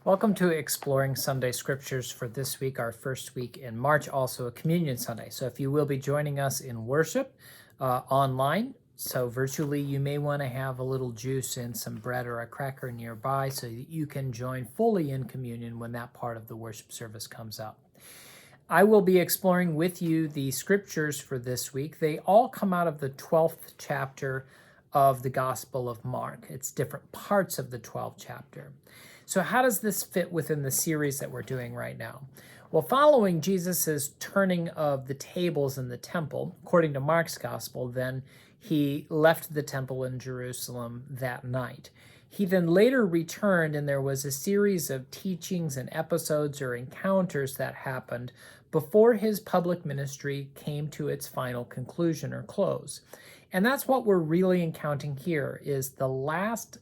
Welcome to Exploring Sunday Scriptures for this week, our first week in March, also a Communion Sunday. So if you will be joining us in worship online, so virtually, you may want to have a little juice and some bread or a cracker nearby so that you can join fully in communion when that part of the worship service comes up. I will be exploring with you the scriptures for this week. They all come out of the 12th chapter of the Gospel of Mark. It's different parts of the 12th chapter. So how does this fit within the series that we're doing right now? Well, following Jesus's turning of the tables in the temple, according to Mark's Gospel, then he left the temple in Jerusalem that night. He then later returned, and there was a series of teachings and episodes or encounters that happened before his public ministry came to its final conclusion or close. And that's what we're really encountering here, is the last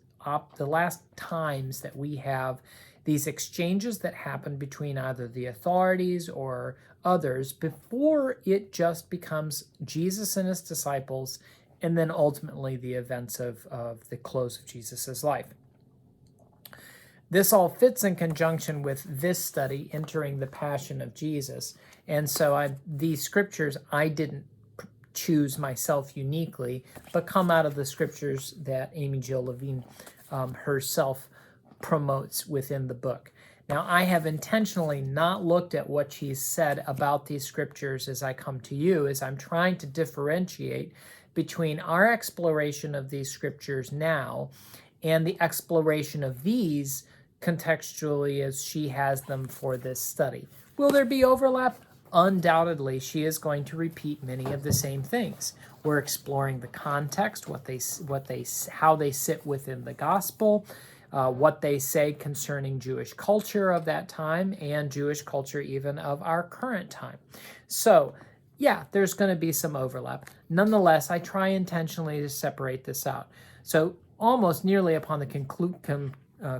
times that we have these exchanges that happen between either the authorities or others before it just becomes Jesus and his disciples, and then ultimately the events of the close of Jesus's life. This all fits in conjunction with this study, Entering the Passion of Jesus. And so these scriptures I didn't choose myself uniquely, but come out of the scriptures that Amy Jill Levine herself promotes within the book. Now, I have intentionally not looked at what she's said about these scriptures as I come to you, as I'm trying to differentiate between our exploration of these scriptures now and the exploration of these contextually as she has them for this study. Will there be overlap? Undoubtedly, she is going to repeat many of the same things. We're exploring the context, how they sit within the gospel, what they say concerning Jewish culture of that time and Jewish culture even of our current time. So, yeah, there's going to be some overlap. Nonetheless, I try intentionally to separate this out. So, almost nearly upon the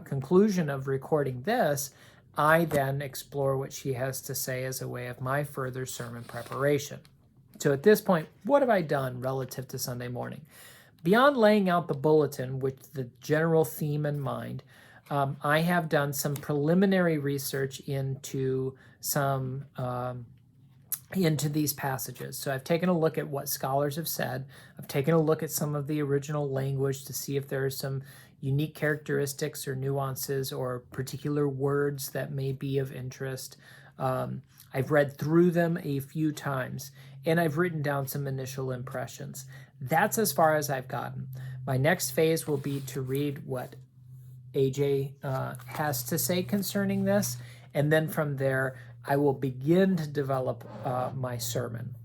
conclusion of recording this, I then explore what she has to say as a way of my further sermon preparation. So at this point, what have I done relative to Sunday morning? Beyond laying out the bulletin with the general theme in mind, I have done some preliminary research into into these passages. So I've taken a look at what scholars have said. I've taken a look at some of the original language to see if there are some unique characteristics or nuances or particular words that may be of interest. I've read through them a few times, and I've written down some initial impressions. That's as far as I've gotten. My next phase will be to read what AJ has to say concerning this, and then from there, I will begin to develop my sermon.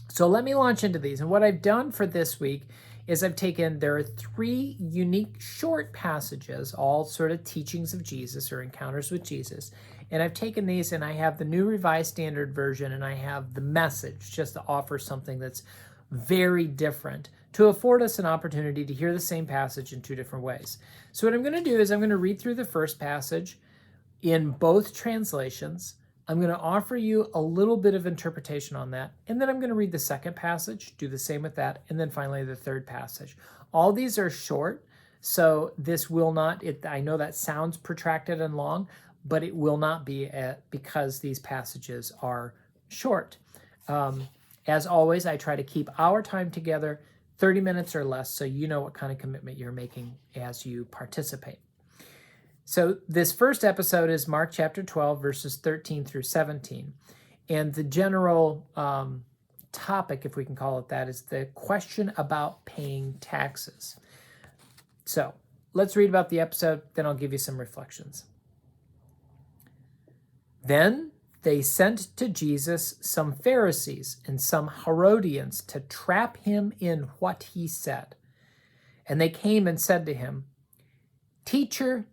So let me launch into these. And what I've done for this week is there are 3 unique short passages, all sort of teachings of Jesus or encounters with Jesus. And I've taken these and I have the New Revised Standard Version and I have the Message, just to offer something that's very different to afford us an opportunity to hear the same passage in 2 different ways. So what I'm going to do is I'm going to read through the first passage in both translations. I'm going to offer you a little bit of interpretation on that, and then I'm going to read the second passage, do the same with that, and then finally the third passage. All these are short, so this will not, I know that sounds protracted and long, but it will not be because these passages are short. As always, I try to keep our time together 30 minutes or less, so you know what kind of commitment you're making as you participate. So this first episode is Mark chapter 12, verses 13 through 17. And the general topic, if we can call it that, is the question about paying taxes. So let's read about the episode, then I'll give you some reflections. Then they sent to Jesus some Pharisees and some Herodians to trap him in what he said. And they came and said to him, "Teacher,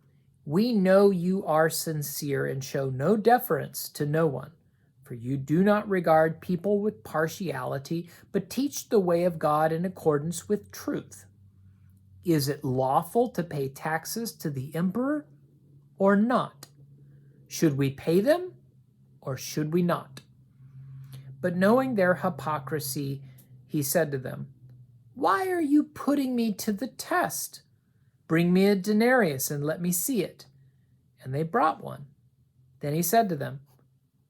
we know you are sincere and show no deference to no one, for you do not regard people with partiality, but teach the way of God in accordance with truth. Is it lawful to pay taxes to the emperor or not? Should we pay them or should we not?" But knowing their hypocrisy, he said to them, "Why are you putting me to the test? Bring me a denarius and let me see it." And they brought one. Then he said to them,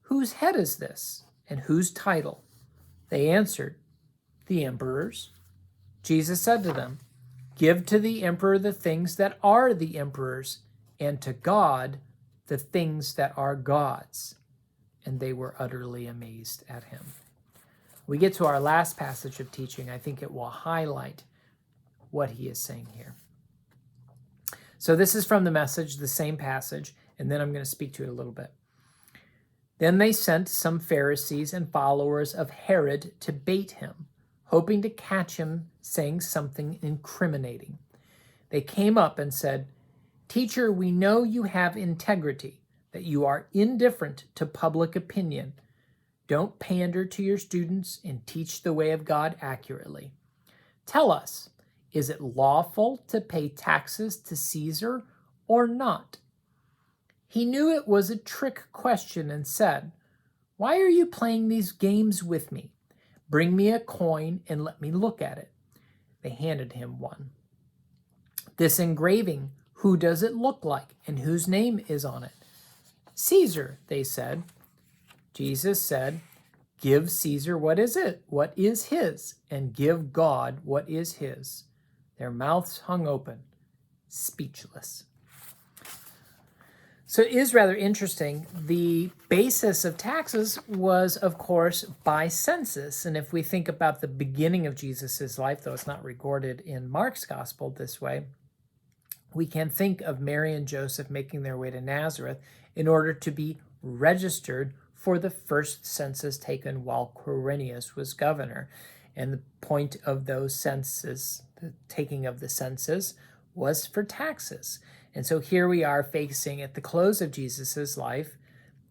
"Whose head is this, and whose title?" They answered, "The emperor's." Jesus said to them, "Give to the emperor the things that are the emperor's, and to God the things that are God's." And they were utterly amazed at him. We get to our last passage of teaching. I think it will highlight what he is saying here. So this is from the Message, the same passage, and then I'm going to speak to it a little bit. Then they sent some Pharisees and followers of Herod to bait him, hoping to catch him saying something incriminating. They came up and said, "Teacher, we know you have integrity, that you are indifferent to public opinion. Don't pander to your students and teach the way of God accurately. Tell us, is it lawful to pay taxes to Caesar or not?" He knew it was a trick question and said, "Why are you playing these games with me? Bring me a coin and let me look at it." They handed him one. "This engraving, who does it look like, and whose name is on it?" "Caesar," they said. Jesus said, "Give Caesar what is his, and give God what is his." Their mouths hung open, speechless. So it is rather interesting. The basis of taxes was, of course, by census. And if we think about the beginning of Jesus' life, though it's not recorded in Mark's gospel this way, we can think of Mary and Joseph making their way to Nazareth in order to be registered for the first census taken while Quirinius was governor. And the point of those census, the taking of the census, was for taxes. And so here we are facing, at the close of Jesus' life,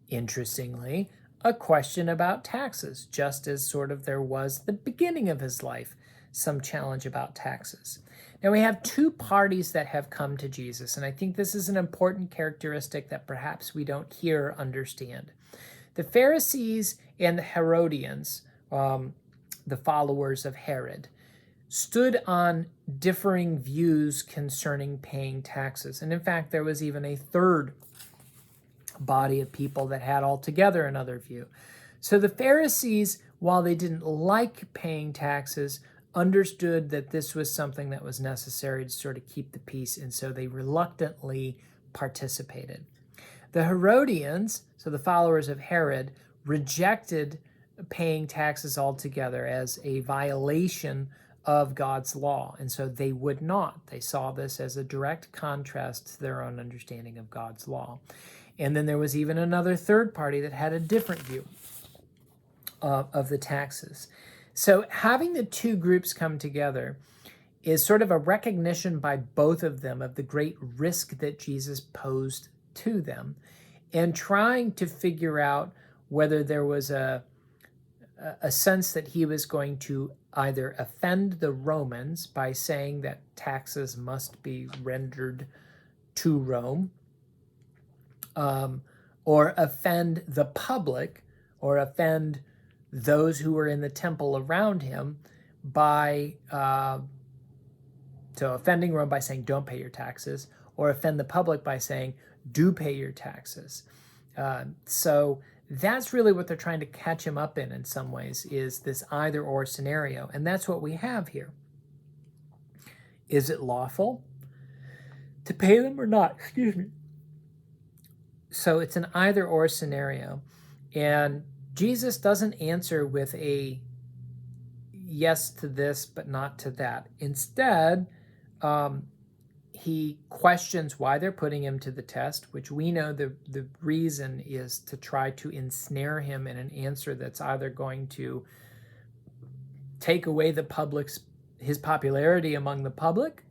interestingly, a question about taxes, just as sort of there was the beginning of his life, some challenge about taxes. Now we have two parties that have come to Jesus, and I think this is an important characteristic that perhaps we don't here understand. The Pharisees and the Herodians, the followers of Herod, stood on differing views concerning paying taxes. And in fact, there was even a third body of people that had altogether another view. So the Pharisees, while they didn't like paying taxes, understood that this was something that was necessary to sort of keep the peace, and so they reluctantly participated. The Herodians, so the followers of Herod, rejected paying taxes altogether as a violation of God's law, and so they would not. They saw this as a direct contrast to their own understanding of God's law. And then there was even another third party that had a different view of the taxes. So having the two groups come together is sort of a recognition by both of them of the great risk that Jesus posed to them, and trying to figure out whether there was a sense that he was going to either offend the Romans by saying that taxes must be rendered to Rome, or offend the public, or offend those who were in the temple around him by so offending Rome by saying don't pay your taxes, or offend the public by saying do pay your taxes. So that's really what they're trying to catch him up in some ways, is this either or scenario. And that's what we have here. Is it lawful to pay them or not? Excuse me. So it's an either or scenario. And Jesus doesn't answer with a yes to this, but not to that. Instead, he questions why they're putting him to the test, which we know the reason is to try to ensnare him in an answer that's either going to take away his popularity among the public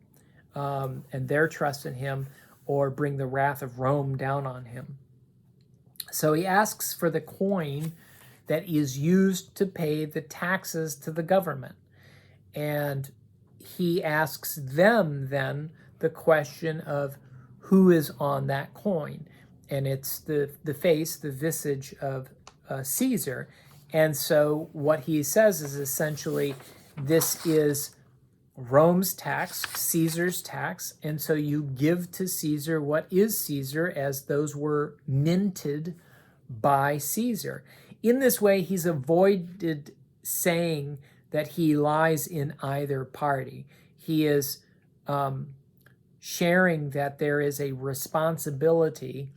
and their trust in him, or bring the wrath of Rome down on him. So he asks for the coin that is used to pay the taxes to the government. And he asks them then the question of who is on that coin. And it's the face, the visage of Caesar. And so what he says is essentially, this is Rome's tax, Caesar's tax, and so you give to Caesar what is Caesar, as those were minted by Caesar. In this way, he's avoided saying that he lies in either party. He is sharing that there is a responsibility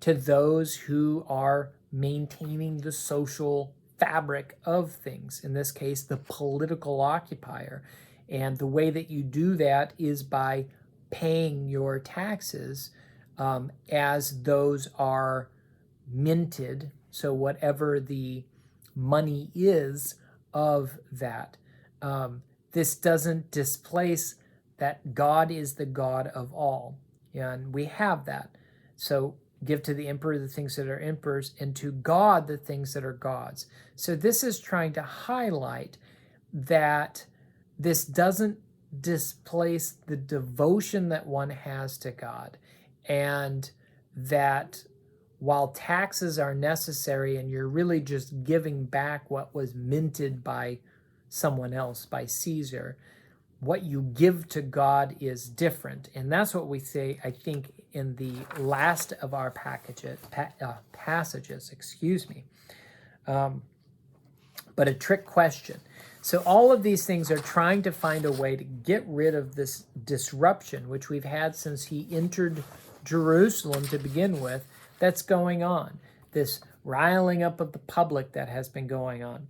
to those who are maintaining the social fabric of things, in this case, the political occupier. And the way that you do that is by paying your taxes as those are minted. So whatever the money is of that. This doesn't displace that God is the God of all. And we have that. So give to the emperor the things that are emperors, and to God the things that are God's. So this is trying to highlight that this doesn't displace the devotion that one has to God, and that while taxes are necessary and you're really just giving back what was minted by someone else, by Caesar, what you give to God is different. And that's what we say, I think, in the last of our passages, but a trick question. So all of these things are trying to find a way to get rid of this disruption, which we've had since he entered Jerusalem to begin with, that's going on, this riling up of the public that has been going on.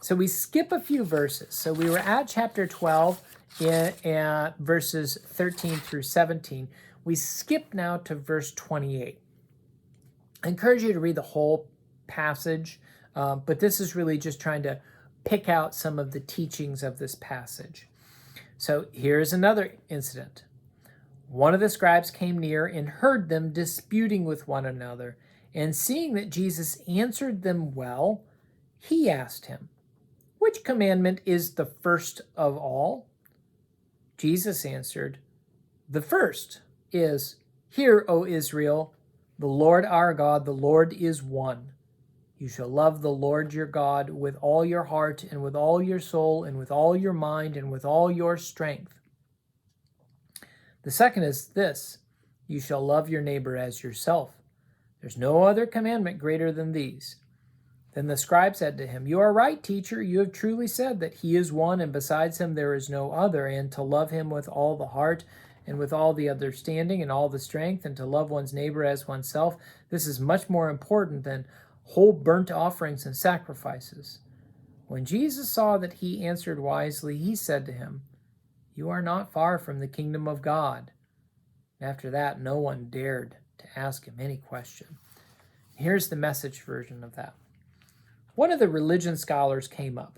So we skip a few verses. So we were at chapter 12, verses 13 through 17. We skip now to verse 28. I encourage you to read the whole passage, but this is really just trying to pick out some of the teachings of this passage. So here's another incident. One of the scribes came near and heard them disputing with one another, and seeing that Jesus answered them well, he asked him, "Which commandment is the first of all?" Jesus answered, "The first is, 'Hear, O Israel, the Lord our God, the Lord is one. You shall love the Lord your God with all your heart and with all your soul and with all your mind and with all your strength. The second is this, you shall love your neighbor as yourself. There's no other commandment greater than these." Then the scribe said to him, "You are right, teacher. You have truly said that he is one, and besides him there is no other, and to love him with all the heart and with all the understanding and all the strength, and to love one's neighbor as oneself, this is much more important than whole burnt offerings and sacrifices." When Jesus saw that he answered wisely, he said to him, "You are not far from the kingdom of God." After that, no one dared to ask him any question. Here's the Message version of that. One of the religion scholars came up.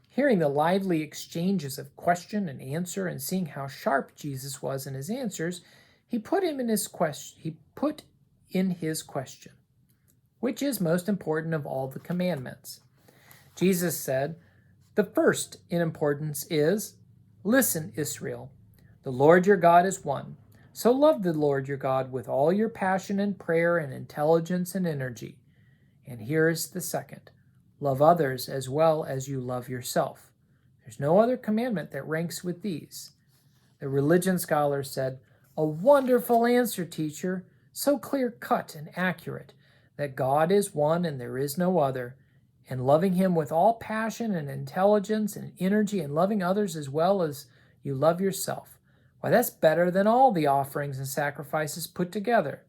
Hearing the lively exchanges of question and answer, and seeing how sharp Jesus was in his answers, he put in his question, "Which is most important of all the commandments?" Jesus said, "The first in importance is, 'Listen, Israel, the Lord your God is one. So love the Lord your God with all your passion and prayer and intelligence and energy.' And here is the second. Love others as well as you love yourself. There's no other commandment that ranks with these." The religion scholar said, "A wonderful answer, teacher, so clear-cut and accurate, that God is one and there is no other, and loving him with all passion and intelligence and energy, and loving others as well as you love yourself. Why, that's better than all the offerings and sacrifices put together."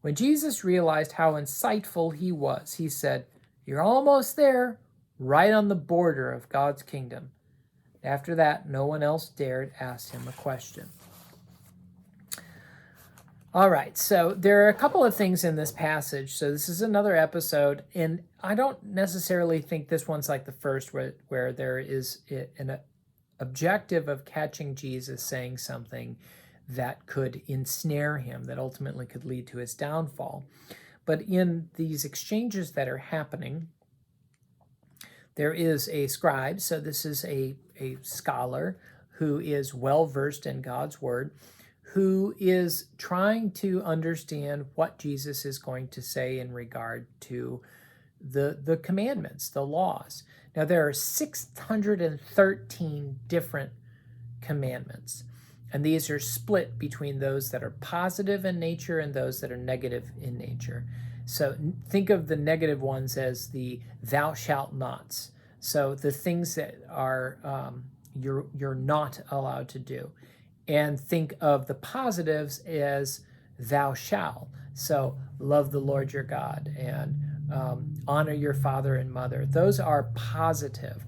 When Jesus realized how insightful he was, he said, "You're almost there, right on the border of God's kingdom." After that, no one else dared ask him a question. All right, so there are a couple of things in this passage. So this is another episode, and I don't necessarily think this one's like the first where there is an objective of catching Jesus saying something that could ensnare him, that ultimately could lead to his downfall. But in these exchanges that are happening, there is a scribe, so this is a scholar who is well-versed in God's word, who is trying to understand what Jesus is going to say in regard to the commandments, the laws. Now, there are 613 different commandments. And these are split between those that are positive in nature and those that are negative in nature. So think of the negative ones as the thou shalt nots. So the things that are you're not allowed to do. And think of the positives as thou shalt. So love the Lord your God and honor your father and mother. Those are positive.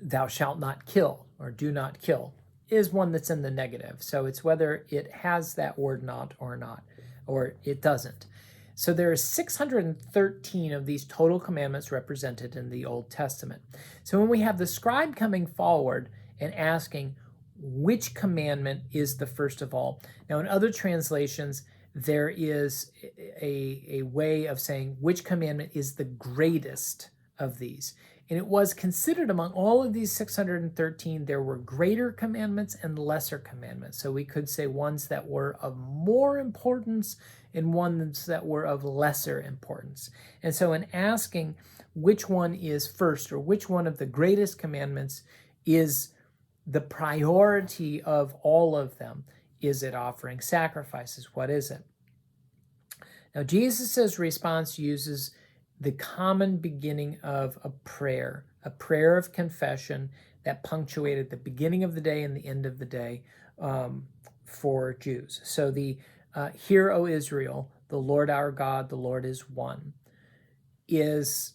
Thou shalt not kill, or do not kill, is one that's in the negative. So it's whether it has that word not, or it doesn't. So there are 613 of these total commandments represented in the Old Testament. So when we have the scribe coming forward and asking which commandment is the first of all. Now in other translations, there is a way of saying which commandment is the greatest of these. And it was considered among all of these 613, there were greater commandments and lesser commandments. So we could say ones that were of more importance and ones that were of lesser importance. And so in asking which one is first, or which one of the greatest commandments is the priority of all of them, is it offering sacrifices? What is it? Now Jesus' response uses the common beginning of a prayer of confession that punctuated the beginning of the day and the end of the day for Jews. So the Hear, O Israel, the Lord our God, the Lord is one, is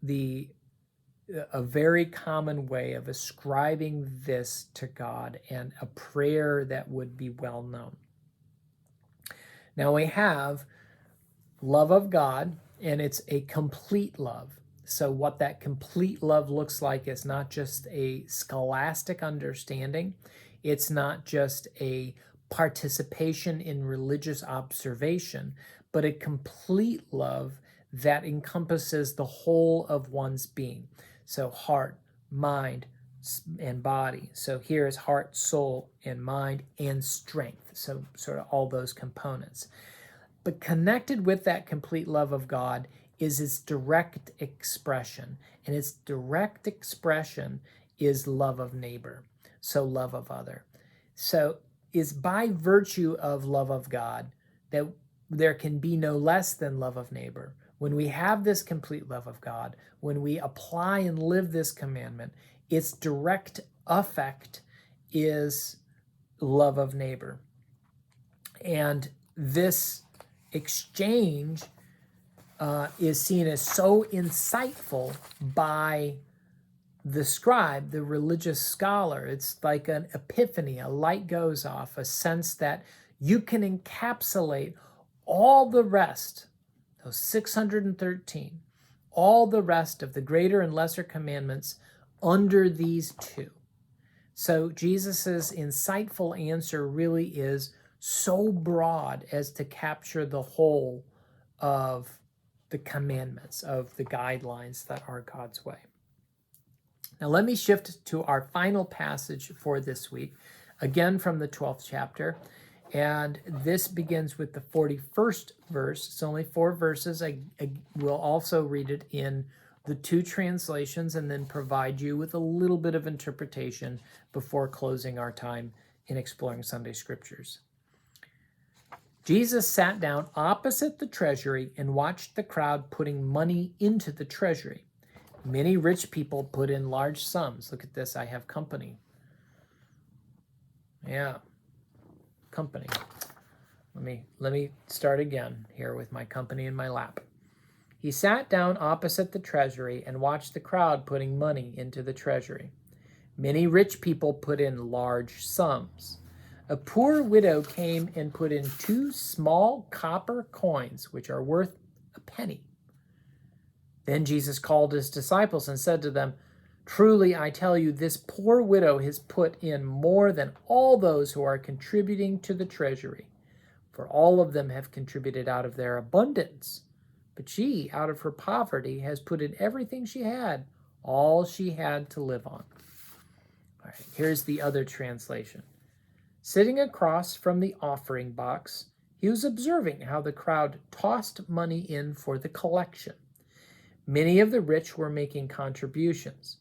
a very common way of ascribing this to God, and a prayer that would be well known. Now we have love of God, and it's a complete love. So what that complete love looks like is not just a scholastic understanding. It's not just a participation in religious observation, but a complete love that encompasses the whole of one's being. So heart, mind, and body. So here is heart, soul, and mind, and strength. So sort of all those components. But connected with that complete love of God is its direct expression. And its direct expression is love of neighbor. So love of other. So is by virtue of love of God that there can be no less than love of neighbor. When we have this complete love of God, when we apply and live this commandment, its direct effect is love of neighbor. And this exchange is seen as so insightful by the scribe, the religious scholar. It's like an epiphany, a light goes off, a sense that you can encapsulate all the rest, those 613, all the rest of the greater and lesser commandments under these two. So Jesus's insightful answer really is so broad as to capture the whole of the commandments, of the guidelines that are God's way. Now let me shift to our final passage for this week, again from the 12th chapter. And this begins with the 41st verse. It's only 4 verses. I will also read it in the 2 translations and then provide you with a little bit of interpretation before closing our time in exploring Sunday scriptures. Jesus sat down opposite the treasury and watched the crowd putting money into the treasury. Many rich people put in large sums. Look at this. I have company. Yeah. Company. Let me start again here with my company in my lap. He sat down opposite the treasury and watched the crowd putting money into the treasury. Many rich people put in large sums. A poor widow came and put in 2 small copper coins, which are worth a penny. Then Jesus called his disciples and said to them, "Truly, I tell you, this poor widow has put in more than all those who are contributing to the treasury, for all of them have contributed out of their abundance. But she, out of her poverty, has put in everything she had, all she had to live on." All right, here's the other translation. Sitting across from the offering box, he was observing how the crowd tossed money in for the collection. Many of the rich were making contributions.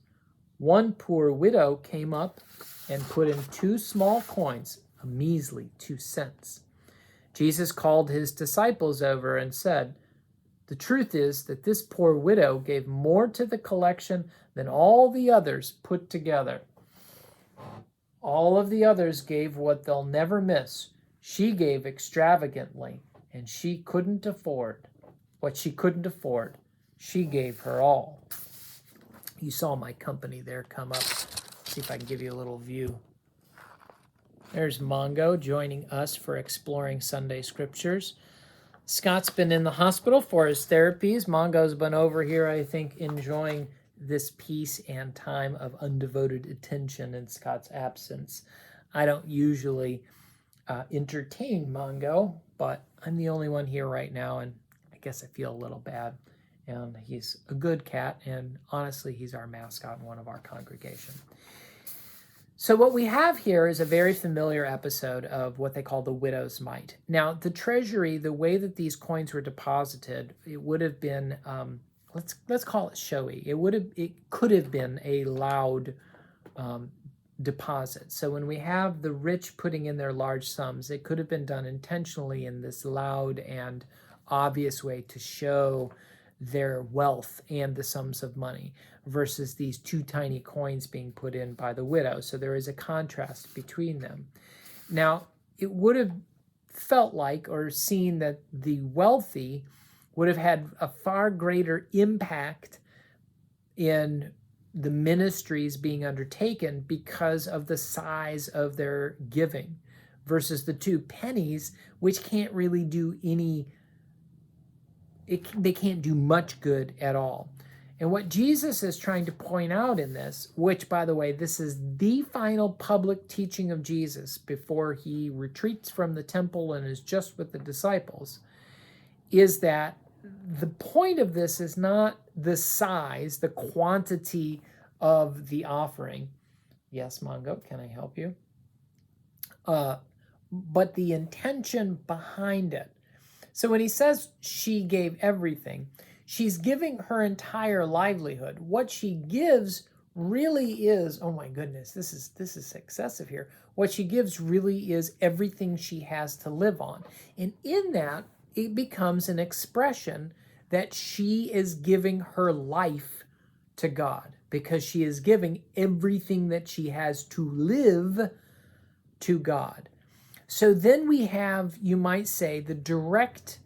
One poor widow came up and put in 2 small coins, a measly 2 cents. Jesus called his disciples over and said, "The truth is that this poor widow gave more to the collection than all the others put together." All of the others gave what they'll never miss. She gave extravagantly, and she couldn't afford what she couldn't afford. She gave her all. You saw my company there come up. Let's see if I can give you a little view. There's Mongo joining us for Exploring Sunday Scriptures. Scott's been in the hospital for his therapies. Mongo's been over here, I think, enjoying this peace and time of undevoted attention in Scott's absence. I don't usually entertain Mongo, but I'm the only one here right now, and I guess I feel a little bad. And he's a good cat, and honestly, he's our mascot in one of our congregation. So what we have here is a very familiar episode of what they call the widow's mite. Now, the treasury, the way that these coins were deposited, it would have been let's call it showy. It could have been a loud deposit. So when we have the rich putting in their large sums, it could have been done intentionally in this loud and obvious way to show their wealth and the sums of money versus these 2 tiny coins being put in by the widow. So there is a contrast between them. Now, it would have felt like or seen that the wealthy would have had a far greater impact in the ministries being undertaken because of the size of their giving versus the 2 pennies, which can't really do they can't do much good at all. And what Jesus is trying to point out in this, which, by the way, this is the final public teaching of Jesus before he retreats from the temple and is just with the disciples, is that the point of this is not the size, the quantity of the offering. Yes, Mongo, can I help you? But the intention behind it. So when he says she gave everything, she's giving her entire livelihood. What she gives really is, oh my goodness, this is excessive here. What she gives really is everything she has to live on. And in that, it becomes an expression that she is giving her life to God because she is giving everything that she has to live to God. So then we have, you might say, the direct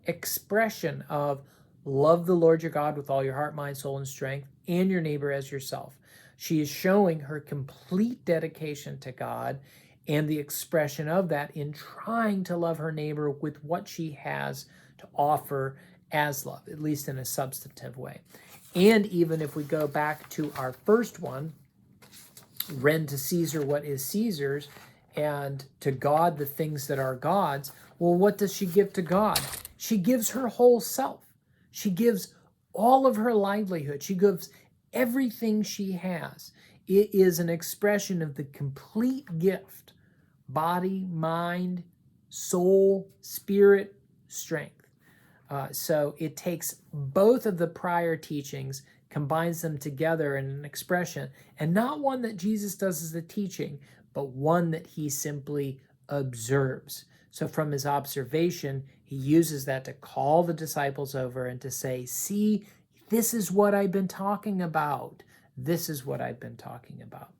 expression of love the Lord your God with all your heart, mind, soul, and strength, and your neighbor as yourself. She is showing her complete dedication to God and the expression of that in trying to love her neighbor with what she has to offer as love, at least in a substantive way. And even if we go back to our first one, rend to Caesar what is Caesar's, and to God the things that are God's, well, what does she give to God? She gives her whole self. She gives all of her livelihood. She gives everything she has. It is an expression of the complete gift, body, mind, soul, spirit, strength. So it takes both of the prior teachings, combines them together in an expression, and not one that Jesus does as a teaching, but one that he simply observes. So from his observation, he uses that to call the disciples over and to say, see, this is what I've been talking about. This is what I've been talking about.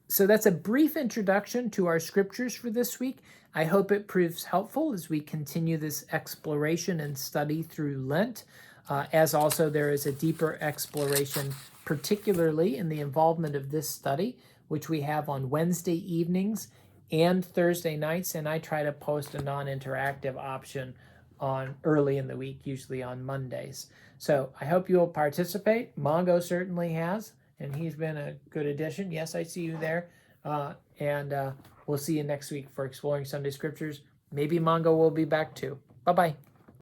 So that's a brief introduction to our scriptures for this week. I hope it proves helpful as we continue this exploration and study through Lent, as also there is a deeper exploration, particularly in the involvement of this study, which we have on Wednesday evenings and Thursday nights, and I try to post a non-interactive option on early in the week, usually on Mondays. So I hope you will participate. Mongo certainly has, and he's been a good addition. Yes, I see you there. And we'll see you next week for Exploring Sunday Scriptures. Maybe Mongo will be back too. Bye-bye.